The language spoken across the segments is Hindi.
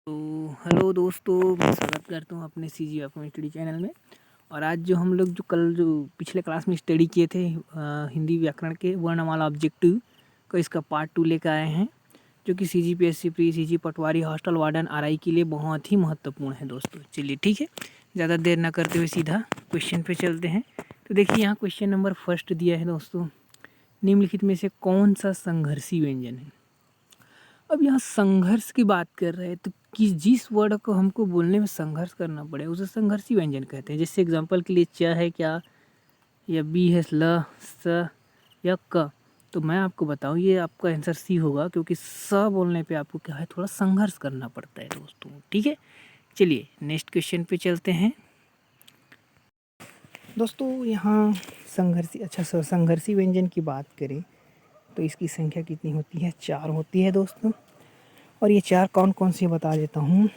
तो हेलो दोस्तों, मैं स्वागत करता हूँ अपने सी जी अपने स्टडी चैनल में। और आज जो हम लोग जो पिछले क्लास में स्टडी किए थे हिंदी व्याकरण के वर्णमाला ऑब्जेक्टिव का इसका पार्ट 2 लेकर आए हैं, जो कि C G P S C pre, C G patwari, hostel warden, R I के लिए बहुत ही महत्वपूर्ण है दोस्तों। चलिए ठीक है, ज़्यादा देर ना करते हुए सीधा क्वेश्चन पे चलते हैं। तो देखिए यहाँ क्वेश्चन नंबर फर्स्ट दिया है दोस्तों, निम्नलिखित में से कौन सा संघर्षी व्यंजन है। अब यहाँ संघर्ष की बात कर रहे हैं तो जिस वर्ड को हमको बोलने में संघर्ष करना पड़े उसे संघर्षी व्यंजन कहते हैं। जैसे एग्जांपल के लिए च है क्या, या बी है ल, स या क। तो मैं आपको बताऊं ये आपका आंसर सी होगा, क्योंकि स बोलने पे आपको क्या है, थोड़ा संघर्ष करना पड़ता है दोस्तों। ठीक है, चलिए नेक्स्ट क्वेश्चन पे चलते हैं दोस्तों। यहाँ संघर्षी व्यंजन की बात करें तो इसकी संख्या कितनी होती है, 4 होती है दोस्तों। और ये 4 कौन कौन सी बता देता हूँ।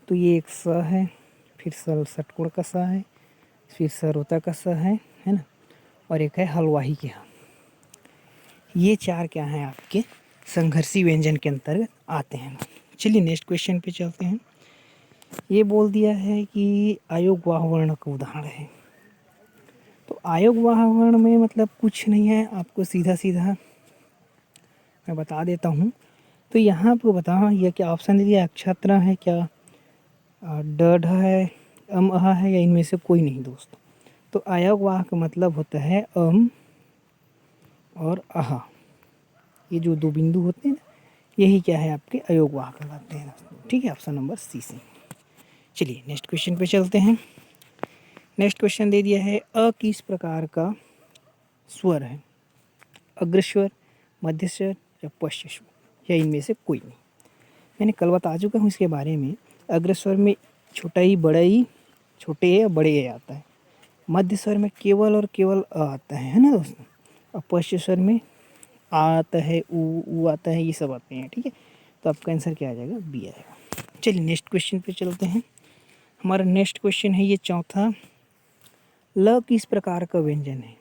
तो ये एक स है, फिर षटकोण का स है, फिर सरोता का स है ना, और एक है हलवाही के यहाँ। ये 4 क्या हैं, आपके संघर्षी व्यंजन के अंतर्गत आते हैं। चलिए नेक्स्ट क्वेश्चन पे चलते हैं। ये बोल दिया है कि अयोगवाह वर्ण का उदाहरण है। तो अयोगवाह वर्ण में मतलब कुछ नहीं है, आपको सीधा सीधा मैं बता देता हूँ। तो यहाँ आपको बताओ ये क्या ऑप्शन दे दिया, अक्षत्र है क्या, ड है, अह है, या इनमें से कोई नहीं दोस्तों। तो अयोगवाह का मतलब होता है और अह। ये जो 2 बिंदु होते हैं ना, यही क्या है, आपके अयोगवाह कहलाते हैं। ठीक है, ऑप्शन नंबर सी से। चलिए नेक्स्ट क्वेश्चन पे चलते हैं। नेक्स्ट क्वेश्चन दे दिया है, किस प्रकार का स्वर है, अग्रस्वर, मध्यस्वर या पश्चस्वर, या इनमें से कोई नहीं। मैंने कल बता चुका हूँ इसके बारे में। अग्रस्वर में छोटा ही, बड़ा ही, छोटे या बड़े ए आता है। मध्य स्वर में केवल और केवल अ आता है ना दोस्तों। और पश्चस्वर में आ आता है, ऊ आता है, ये सब आते हैं। ठीक है, तो आपका आंसर क्या आ जाएगा, बी आएगा। चलिए नेक्स्ट क्वेश्चन पे चलते हैं। हमारा नेक्स्ट क्वेश्चन है ये चौथा, ल किस प्रकार का व्यंजन है।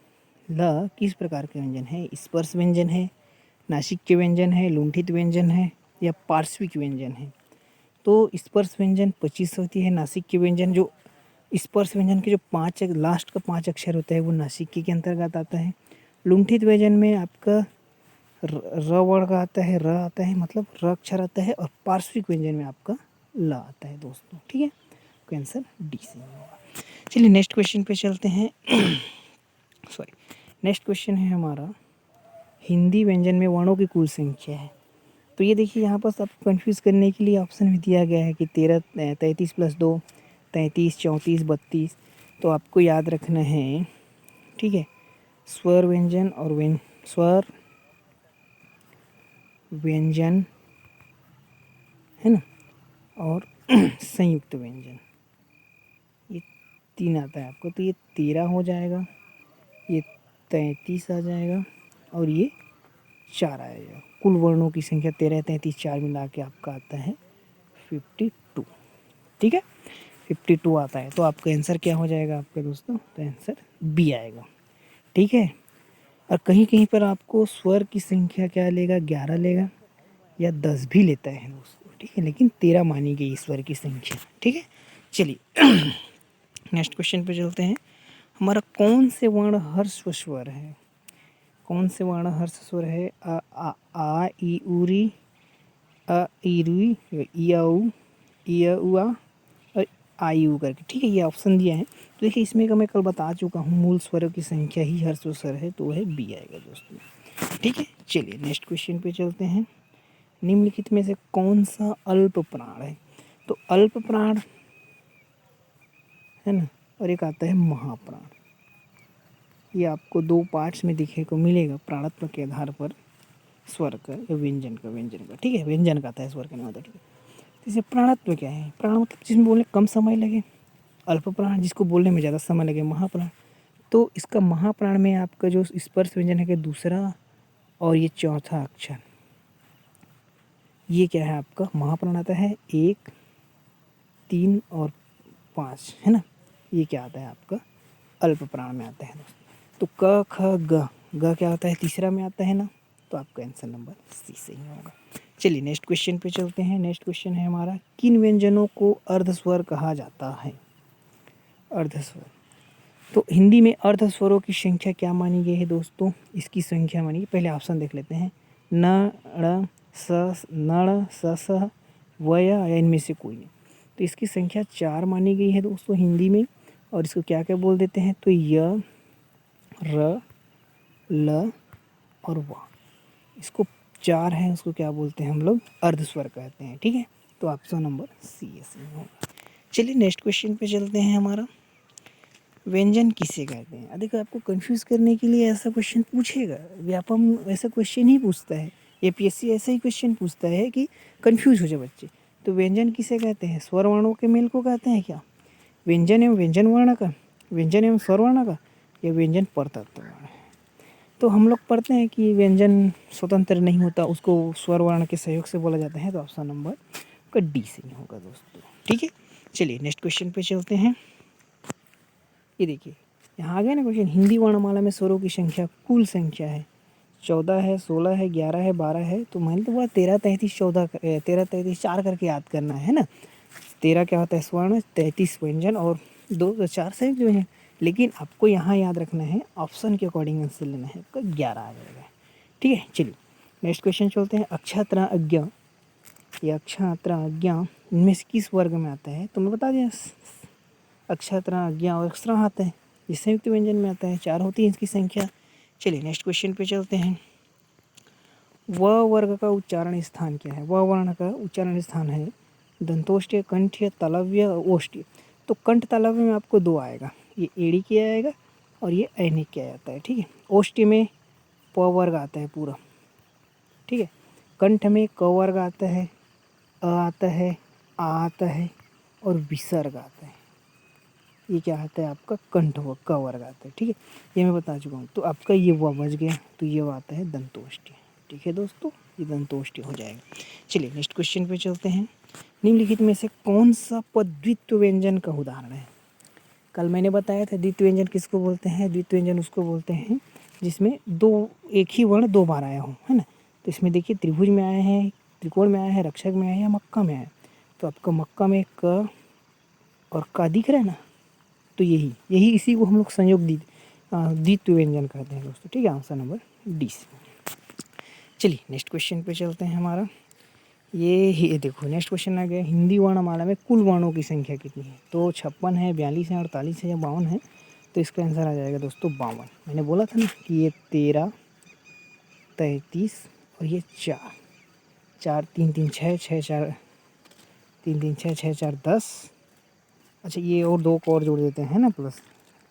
ल किस प्रकार का व्यंजन है, स्पर्श व्यंजन है, नासिक के व्यंजन है, लुंठित व्यंजन है, या पार्श्विक व्यंजन है। तो स्पर्श व्यंजन 25 होती है, नासिक के व्यंजन जो स्पर्श व्यंजन के जो 5 लास्ट का 5 अक्षर होता है वो नासिक के अंतर्गत आता है। लुंठित व्यंजन में आपका र वर्ण का आता है, र आता है, मतलब र अक्षर आता है। और पार्श्विक व्यंजन में आपका ल आता है दोस्तों। ठीक है, तो आंसर डी से होगा। चलिए नेक्स्ट क्वेश्चन पे चलते हैं। सॉरी, नेक्स्ट क्वेश्चन है हमारा, हिंदी व्यंजन में वर्णों की कुल संख्या है। तो ये देखिए यहाँ पर सब कंफ्यूज करने के लिए ऑप्शन भी दिया गया है कि 13, 33 + 2, 33, 34, 32। तो आपको याद रखना है, ठीक है, स्वर व्यंजन और स्वर व्यंजन है ना, और संयुक्त व्यंजन, ये 3 आता है आपको। तो ये 13 हो जाएगा, ये 33 आ जाएगा, और ये 4 आएगा। कुल वर्णों की संख्या 13, 33, 4 मिला के आपका आता है 52। ठीक है, 52 आता है। तो आपका आंसर क्या हो जाएगा आपका दोस्तों, तो आंसर बी आएगा। ठीक है, और कहीं कहीं पर आपको स्वर की संख्या क्या लेगा, 11 लेगा, या 10 भी लेता है दोस्तों। ठीक है, लेकिन 13 मानी गई स्वर की संख्या। ठीक है, चलिए नेक्स्ट क्वेश्चन पे चलते हैं। हमारा कौन से वर्ण हर्स्व स्वर है, कौन से वर्ण हर्ष स्वर है, आ ई उरी, अ ई रुई, ई आ उ, ई अ उ आ, और आई यू करके। ठीक है, ये ऑप्शन दिया है। तो देखिए इसमें का मैं कल बता चुका हूँ, मूल स्वरों की संख्या ही हर्स्व स्वर है, तो वह बी आएगा दोस्तों। ठीक है, चलिए नेक्स्ट क्वेश्चन पे चलते हैं। निम्नलिखित में से कौन सा अल्प प्राण है। तो अल्प प्राण है ना, और एक आता है महाप्राण। ये आपको 2 पार्ट्स में दिखे को मिलेगा, प्राणत्व के आधार पर स्वर का या व्यंजन का। ठीक है, व्यंजन का आता है, स्वर का नहीं होता। ठीक है, जैसे प्राणत्व क्या है, प्राण मतलब जिसमें बोलने कम समय लगे, अल्प प्राण जिसको बोलने में ज़्यादा समय लगे, महाप्राण। तो इसका महाप्राण में आपका जो स्पर्श व्यंजन है कि दूसरा और ये चौथा अक्षर, ये क्या है आपका महाप्राण आता है, 1, 3 और 5 है ना। ये क्या आता है आपका अल्प प्राण में आता है दोस्तों। तो क ख ग, ग क्या होता है, तीसरा में आता है ना। तो आपका आंसर नंबर सी सही होगा। चलिए नेक्स्ट क्वेश्चन पे चलते हैं। नेक्स्ट क्वेश्चन है हमारा, किन व्यंजनों को अर्धस्वर कहा जाता है? अर्धस्वर, तो हिंदी में अर्धस्वरों की संख्या क्या मानी गई है दोस्तों? इसकी संख्या मानी, पहले ऑप्शन देख लेते हैं। न, ण, स, नण, स, स, व, या इनमें से कोई नहीं। तो इसकी संख्या 4 मानी गई है दोस्तों हिंदी में। और इसको क्या क्या बोल देते हैं? तो य, र, ल और व, इसको 4 है, उसको क्या बोलते हैं हम लोग? अर्धस्वर कहते हैं। ठीक है, तो ऑप्शन नंबर सी ऐसे होगा। चलिए नेक्स्ट क्वेश्चन पे चलते हैं हमारा, व्यंजन किसे कहते हैं? देखो, आपको कंफ्यूज करने के लिए ऐसा क्वेश्चन पूछेगा, व्यापम ऐसा क्वेश्चन ही पूछता है, एपीएससी ऐसा ही क्वेश्चन पूछता है कि कंफ्यूज हो जाए बच्चे। तो व्यंजन किसे कहते हैं? स्वर वर्णों के मेल को कहते हैं क्या? व्यंजन एवं व्यंजन वर्ण का, व्यंजन एवं स्वर वर्ण का, या व्यंजन परतत्व वर्ण? तो हम लोग पढ़ते हैं कि व्यंजन स्वतंत्र नहीं होता, उसको स्वर वर्ण के सहयोग से बोला जाता है। तो ऑप्शन नंबर का डी सही होगा दोस्तों। ठीक है, चलिए नेक्स्ट क्वेश्चन पे चलते हैं। ये देखिए, यहाँ आ गया ना क्वेश्चन, हिंदी वर्णमाला में स्वरों की संख्या कुल संख्या है 14 है, 16 है, 11 है, 12 है। तो मैंने तो बोला 13, 33, 14, 13, 33, 4 करके याद करना है ना। 13 क्या होता है? स्वर्ण, 33 व्यंजन और 2 तो 4 संयुक्त व्यंजन। लेकिन आपको यहाँ याद रखना है, ऑप्शन के अकॉर्डिंग आंसर लेना है, आपका 11 आ जाएगा। ठीक है, चलिए नेक्स्ट क्वेश्चन चलते हैं। अक्षात्रा अज्ञा, ये अक्षात्रा अज्ञा इनमें से किस वर्ग में आता है? तो मैं बता दिया, अक्षात्रा अज्ञा और अक्षरा आता है, ये संयुक्त व्यंजन में आता है, 4 होती है इसकी संख्या। चलिए नेक्स्ट क्वेश्चन पे चलते हैं। व वर्ग का उच्चारण स्थान क्या है? व वर्ण का उच्चारण स्थान है दंतोष्ठ्य, कंठ्य, तालव्य और ओष्ठ्य। तो कंठ तालव्य में आपको 2 आएगा, ये एड़ी के आएगा और ये ऐनिक के आता है। ठीक है, ओष्ठ्य में प वर्ग आता है पूरा। ठीक है, कंठ में क वर्ग आता है, अ आता है, आ आता है और विसर्ग आता है। ये क्या आता है? आपका कंठ व क वर्ग आता है। ठीक है, ये मैं बता चुका हूँ। तो आपका ये व बच गया, तो ये आता है दंतोष्ठ्य। ठीक है दोस्तों, ये दंतोष्ठ्य हो जाएगा। चलिए नेक्स्ट क्वेश्चन पे चलते हैं। निम्नलिखित में से कौन सा पद द्वित्व व्यंजन का उदाहरण है? कल मैंने बताया था द्वित्व व्यंजन किसको बोलते हैं। द्वित्व व्यंजन उसको बोलते हैं जिसमें एक ही वर्ण 2 बार आया हो, है ना। तो इसमें देखिए, त्रिभुज में आया है, त्रिकोण में आया है, रक्षक में आया है या मक्का में आया है। तो आपका मक्का में क और का दिख रहा है ना, तो यही इसी को हम लोग संयोग द्वित्व व्यंजन कहते हैं दोस्तों। ठीक है, आंसर नंबर डी। चलिए नेक्स्ट क्वेश्चन पे चलते हैं हमारा। ये देखो, नेक्स्ट क्वेश्चन आ गया, हिंदी वर्णमाला में कुल वर्णों की संख्या कितनी है? तो 56 है, 42 है, 48 है या 52 है? तो इसका आंसर आ जाएगा दोस्तों 52। मैंने बोला था ना कि ये 13, 33 और ये 4, 4, 3, 3, 6, 6, 4, 3, 3, 6, 6, 4, 10। अच्छा, ये और 2 को और जोड़ देते हैं ना, प्लस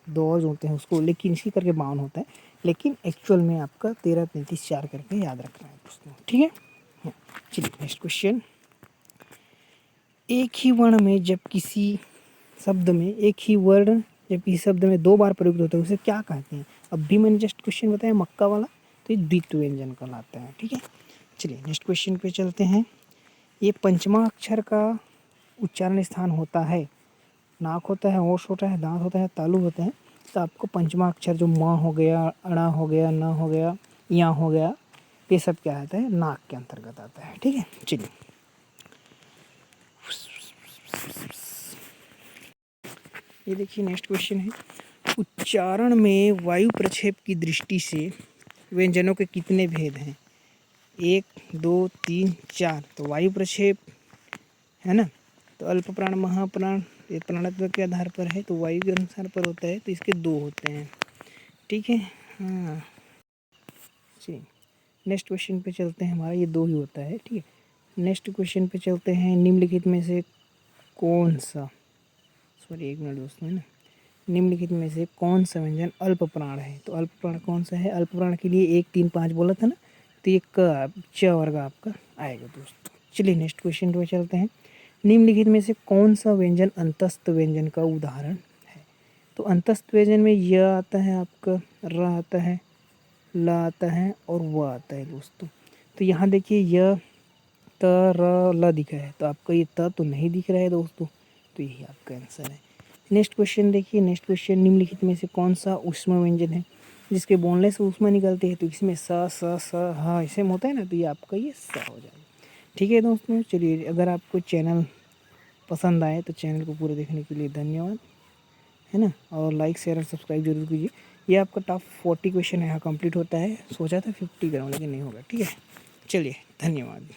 2 और जोड़ते हैं उसको, लेकिन इसी करके 52 होता है। लेकिन एक्चुअल में आपका 13, 33, 4 करके याद रखना है दोस्तों। ठीक है, चलिए नेक्स्ट क्वेश्चन। एक ही वर्ण में जब किसी शब्द में एक ही वर्ण जब किसी शब्द में 2 बार प्रयुक्त होता है उसे क्या कहते हैं? अब भी मैंने जस्ट क्वेश्चन बताया मक्का वाला, तो ये द्वित्व व्यंजन कहलाता है। ठीक है, चलिए नेक्स्ट क्वेश्चन पे चलते हैं। ये पंचमा अक्षर का उच्चारण स्थान होता है, नाक होता है, ओठ होता है, दांत होता है, तालु होता है। तो आपको पंचमा अक्षर जो म हो गया, अणा हो गया, न हो गया, या हो गया, ये सब क्या आता है? नाक के अंतर्गत आता है। ठीक है, चलिए ये देखिए नेक्स्ट क्वेश्चन है, उच्चारण में वायु प्रक्षेप की दृष्टि से व्यंजनों के कितने भेद हैं? 1, 2, 3, 4। तो वायु प्रक्षेप है ना, तो अल्प प्राण, महाप्राण, ये प्राणत्व के आधार पर है, तो वायु के अनुसार पर होता है, तो इसके 2 होते हैं। ठीक है, हाँ चलिए नेक्स्ट क्वेश्चन पे चलते हैं। हमारा ये 2 ही होता है। ठीक है, नेक्स्ट क्वेश्चन पे चलते हैं। निम्नलिखित में से कौन सा, सॉरी 1 मिनट दोस्तों, है ना, निम्नलिखित में से कौन सा व्यंजन अल्प प्राण है? तो अल्प प्राण कौन सा है? अल्प प्राण के लिए 1, 3, 5 बोला था ना, तो ये च वर्ग आपका आएगा दोस्तों। चलिए नेक्स्ट क्वेश्चन पे चलते हैं। निम्नलिखित में से कौन सा व्यंजन अंतस्थ व्यंजन का उदाहरण है? तो अंतस्थ व्यंजन में य आता है आपका, र आता है, ल आता है और व आता है दोस्तों। तो यहाँ देखिए य, त, र, ल दिखा है, तो आपका ये त तो नहीं दिख रहा है दोस्तों, तो यही आपका आंसर है। नेक्स्ट क्वेश्चन देखिए, नेक्स्ट क्वेश्चन, निम्नलिखित में से कौन सा ऊष्म व्यंजन है जिसके बोलने से ऊष्मा निकलती है? तो इसमें स, स, ह ऐसे में होता है ना, तो ये आपका ये स हो जाएगा। ठीक है दोस्तों, चलिए अगर आपको चैनल पसंद आए तो चैनल को पूरे देखने के लिए धन्यवाद, है ना। और लाइक शेयर और सब्सक्राइब जरूर कीजिए। ये आपका टॉप 40 क्वेश्चन यहाँ कंप्लीट होता है। सोचा था 50 करूँ लेकिन नहीं होगा, ठीक है। चलिए धन्यवाद।